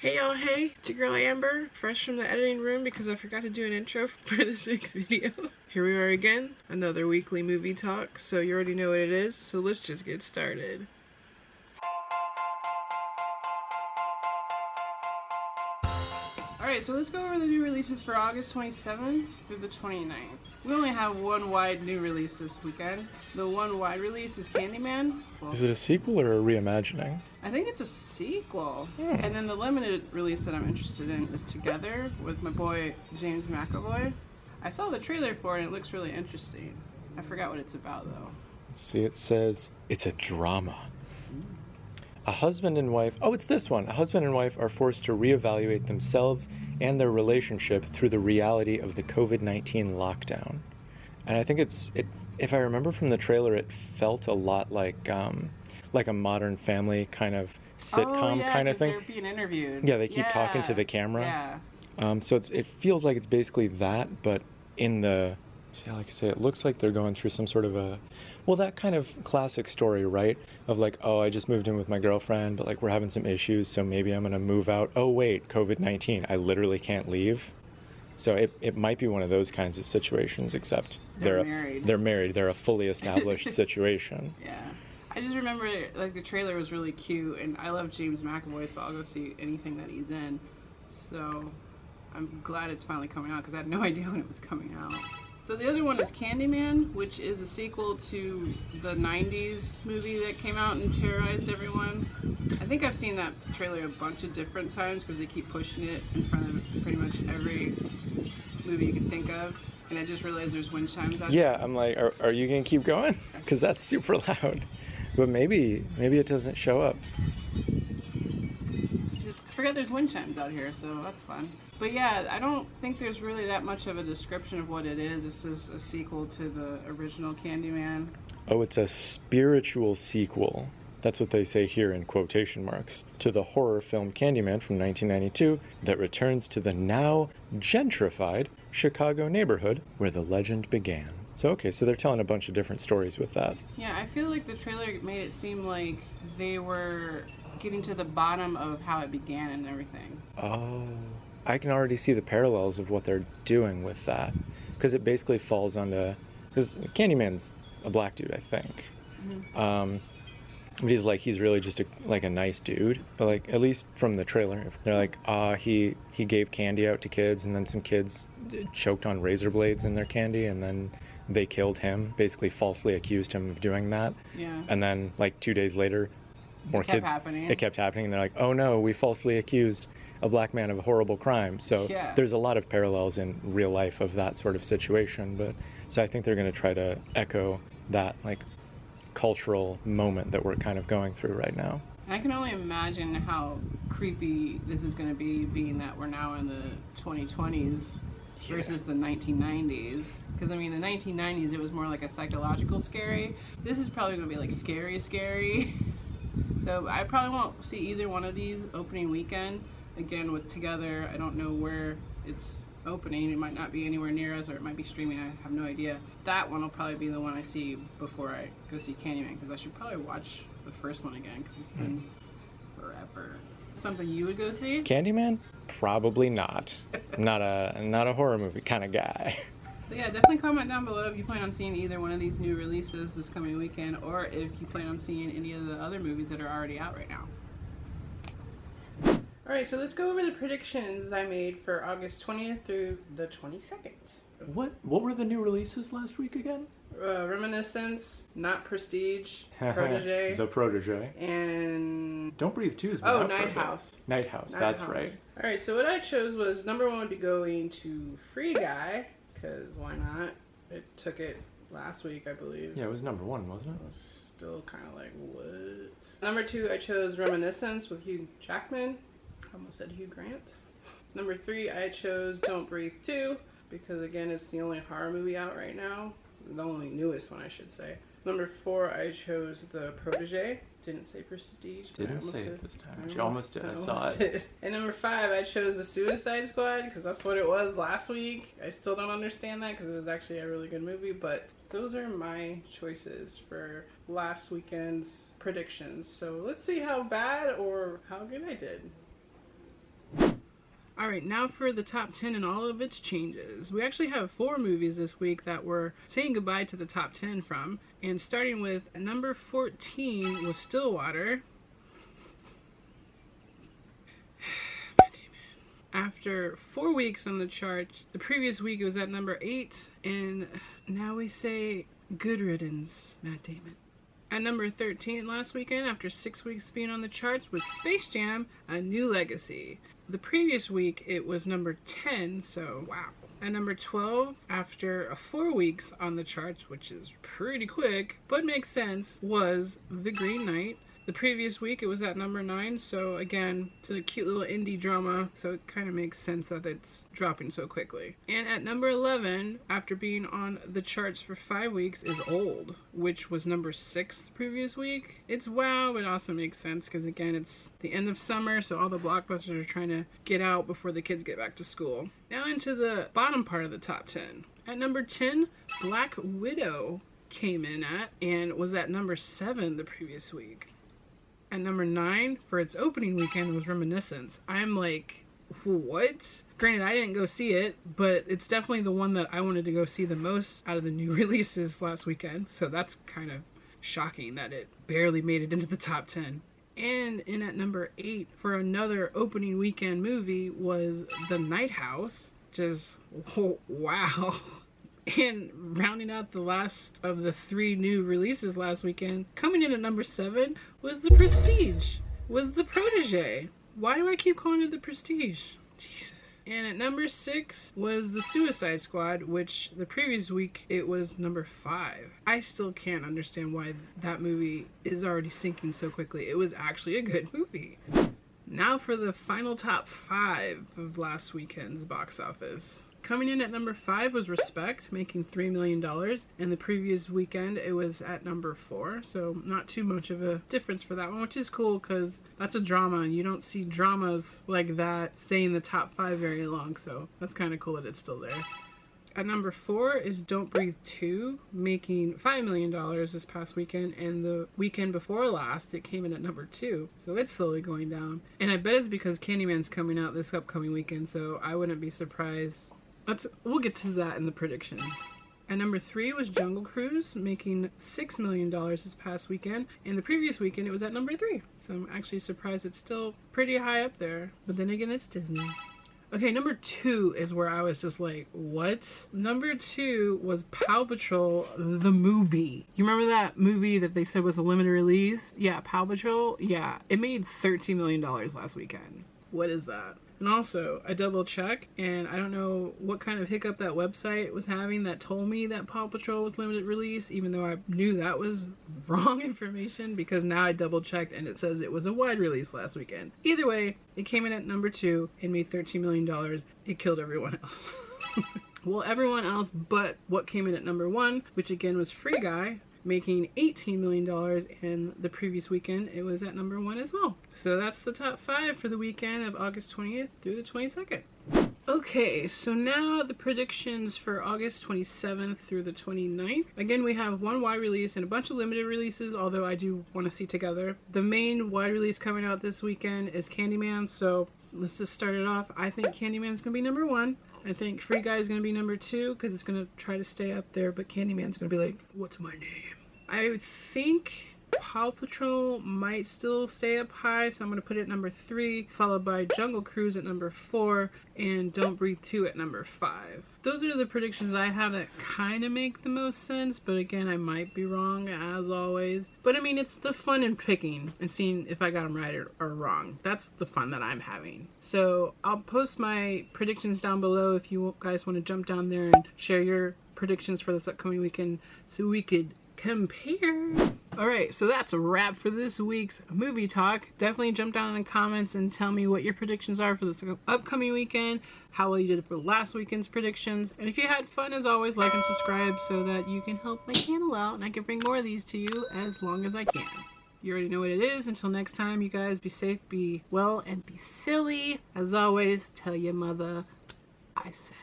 Hey y'all, hey, it's your girl Amber, fresh from the editing room because I forgot to do an intro for this week's video. Here we are again, another weekly movie talk, so you already know what it is, so let's just get started. Alright, so let's go over the new releases for August 27th through the 29th. We only have one wide new release this weekend. The one wide release is Candyman. Well, is it a sequel or a reimagining? I think it's a sequel. And then the limited release that I'm interested in is Together with my boy James McAvoy. I saw the trailer for it and it looks really interesting. I forgot what it's about though. Let's see, it says it's a drama. A husband and wife, it's this one. A husband and wife are forced to reevaluate themselves and their relationship through the reality of the COVID-19 lockdown. And I think if I remember from the trailer, it felt a lot like a Modern Family kind of sitcom kind of thing. They're being interviewed. Yeah, they keep talking to the camera. Yeah. So it feels like it's basically that, but in the, like I say, it looks like they're going through some sort of that kind of classic story, right? Of like, I just moved in with my girlfriend, but like we're having some issues, so maybe I'm gonna move out. Oh wait, COVID-19, I literally can't leave. So it might be one of those kinds of situations, except they're married. They're a fully established situation. Yeah. I just remember like the trailer was really cute, and I love James McAvoy, so I'll go see anything that he's in. So I'm glad it's finally coming out because I had no idea when it was coming out. So the other one is Candyman, which is a sequel to the 90s movie that came out and terrorized everyone. I think I've seen that trailer a bunch of different times because they keep pushing it in front of pretty much every movie you can think of. And I just realized there's wind chimes out there. Yeah, I'm like, are you going to keep going? Because that's super loud. But maybe it doesn't show up. I forgot there's wind chimes out here, so that's fun. But yeah, I don't think there's really that much of a description of what it is. This is a sequel to the original Candyman. Oh, it's a spiritual sequel. That's what they say here in quotation marks. To the horror film Candyman from 1992 that returns to the now gentrified Chicago neighborhood where the legend began. So they're telling a bunch of different stories with that. Yeah, I feel like the trailer made it seem like they wwere getting to the bottom of how it began and everything. Oh, I can already see the parallels of what they're doing with that. Because it basically falls onto... Because Candyman's a black dude, I think. Mm-hmm. But he's really just a nice dude. But like, at least from the trailer, they're like, he gave candy out to kids, and then some kids choked on razor blades in their candy, and then they killed him, basically falsely accused him of doing that. Yeah. And then like 2 days later, it kept happening, and they're like, oh no, we falsely accused a black man of a horrible crime. So there's a lot of parallels in real life of that sort of situation. But so I think they're going to try to echo that like cultural moment that we're kind of going through right now. I can only imagine how creepy this is going to be, being that we're now in the 2020s versus the 1990s. Because I mean, the 1990s, it was more like a psychological scary. This is probably going to be like scary. So I probably won't see either one of these opening weekend. Again, with Together, I don't know where it's opening. It might not be anywhere near us, or it might be streaming. I have no idea. That one will probably be the one I see before I go see Candyman, because I should probably watch the first one again, because it's been forever. Something you would go see? Candyman? Probably not. Not a horror movie kind of guy. So yeah, definitely comment down below if you plan on seeing either one of these new releases this coming weekend, or if you plan on seeing any of the other movies that are already out right now. Alright, so let's go over the predictions I made for August 20th through the 22nd. What were the new releases last week again? Reminiscence, Not Prestige, Protege. The Protege. And... Don't Breathe 2 is Night House. Night House, that's right. Alright, so what I chose was number 1 would be going to Free Guy, because why not? It took it last week, I believe. Yeah, it was number 1, wasn't it? I was still kind of like, what? Number 2, I chose Reminiscence with Hugh Jackman. I almost said Hugh Grant. Number 3, I chose Don't Breathe 2, because again, it's the only horror movie out right now. The only newest one, I should say. Number 4, I chose The Protege. Didn't say Prestige. Didn't say it this time. You almost did. I saw it. And number 5, I chose The Suicide Squad, because that's what it was last week. I still don't understand that, because it was actually a really good movie, but those are my choices for last weekend's predictions. So let's see how bad or how good I did. Alright, now for the top 10 and all of its changes. We actually have 4 movies this week that we're saying goodbye to the top 10 from. And starting with number 14 was Stillwater. After 4 weeks on the charts, the previous week it was at number 8, and now we say good riddance, Matt Damon. At number 13 last weekend, after 6 weeks being on the charts, was Space Jam: A New Legacy. The previous week it was number 10, so wow. At number 12, after 4 weeks on the charts, which is pretty quick, but makes sense, was The Green Knight. The previous week it was at number 9, so again, it's a cute little indie drama, so it kind of makes sense that it's dropping so quickly. And at number 11, after being on the charts for 5 weeks, is Old, which was number 6 the previous week. It's wow, but it also makes sense because again, it's the end of summer, so all the blockbusters are trying to get out before the kids get back to school. Now into the bottom part of the top 10. At number 10, Black Widow came in at and was at number 7 the previous week. At number 9, for its opening weekend, was Reminiscence. I'm like, what? Granted, I didn't go see it, but it's definitely the one that I wanted to go see the most out of the new releases last weekend. So that's kind of shocking that it barely made it into the top 10. And in at number 8, for another opening weekend movie, was The Night House. Just, wow. And rounding out the last of the 3 new releases last weekend, coming in at number 7 was The Prestige, was The Protege. Why do I keep calling it The Prestige? Jesus. And at number 6 was The Suicide Squad, which the previous week it was number 5. I still can't understand why that movie is already sinking so quickly. It was actually a good movie. Now for the final top 5 of last weekend's box office. Coming in at number 5 was Respect, making $3 million, and the previous weekend it was at number 4, so not too much of a difference for that one, which is cool because that's a drama, and you don't see dramas like that stay in the top 5 very long, so that's kind of cool that it's still there. At number 4 is Don't Breathe 2, making $5 million this past weekend, and the weekend before last, it came in at number 2, so it's slowly going down. And I bet it's because Candyman's coming out this upcoming weekend, so I wouldn't be surprised. We'll get to that in the predictions. At number 3 was Jungle Cruise, making $6 million this past weekend, and the previous weekend it was at number 3, so I'm actually surprised it's still pretty high up there, but then again, it's Disney. Okay, number 2 is where I was just like, what? Number 2 was Paw Patrol, the movie. You remember that movie that they said was a limited release? Yeah, Paw Patrol? Yeah, it made $13 million last weekend. What is that? And also, I double checked, and I don't know what kind of hiccup that website was having that told me that Paw Patrol was limited release, even though I knew that was wrong information, because now I double checked and it says it was a wide release last weekend. Either way, it came in at number 2 and made $13 million. It killed everyone else. Well, everyone else but what came in at number 1, which again was Free Guy, making $18 million, and the previous weekend it was at number 1 as well. So that's the top 5 for the weekend of August 20th through the 22nd. Okay, so now the predictions for August 27th through the 29th. Again, we have one wide release and a bunch of limited releases, although I do want to see together. The main wide release coming out this weekend is Candyman, so let's just start it off. I think Candyman's going to be number 1. I think Free Guy is going to be number 2 because it's going to try to stay up there, but Candyman's going to be like, what's my name? I think Paw Patrol might still stay up high, so I'm going to put it at number 3, followed by Jungle Cruise at number 4, and Don't Breathe 2 at number 5. Those are the predictions I have that kind of make the most sense, but again, I might be wrong, as always. But I mean, it's the fun in picking and seeing if I got them right or wrong. That's the fun that I'm having. So I'll post my predictions down below if you guys want to jump down there and share your predictions for this upcoming weekend so we could compare. Alright, so that's a wrap for this week's movie talk. Definitely jump down in the comments and tell me what your predictions are for this upcoming weekend, how well you did for last weekend's predictions, and if you had fun, as always, like and subscribe so that you can help my channel out and I can bring more of these to you as long as I can. You already know what it is. Until next time, you guys be safe, be well, and be silly. As always, tell your mother I said.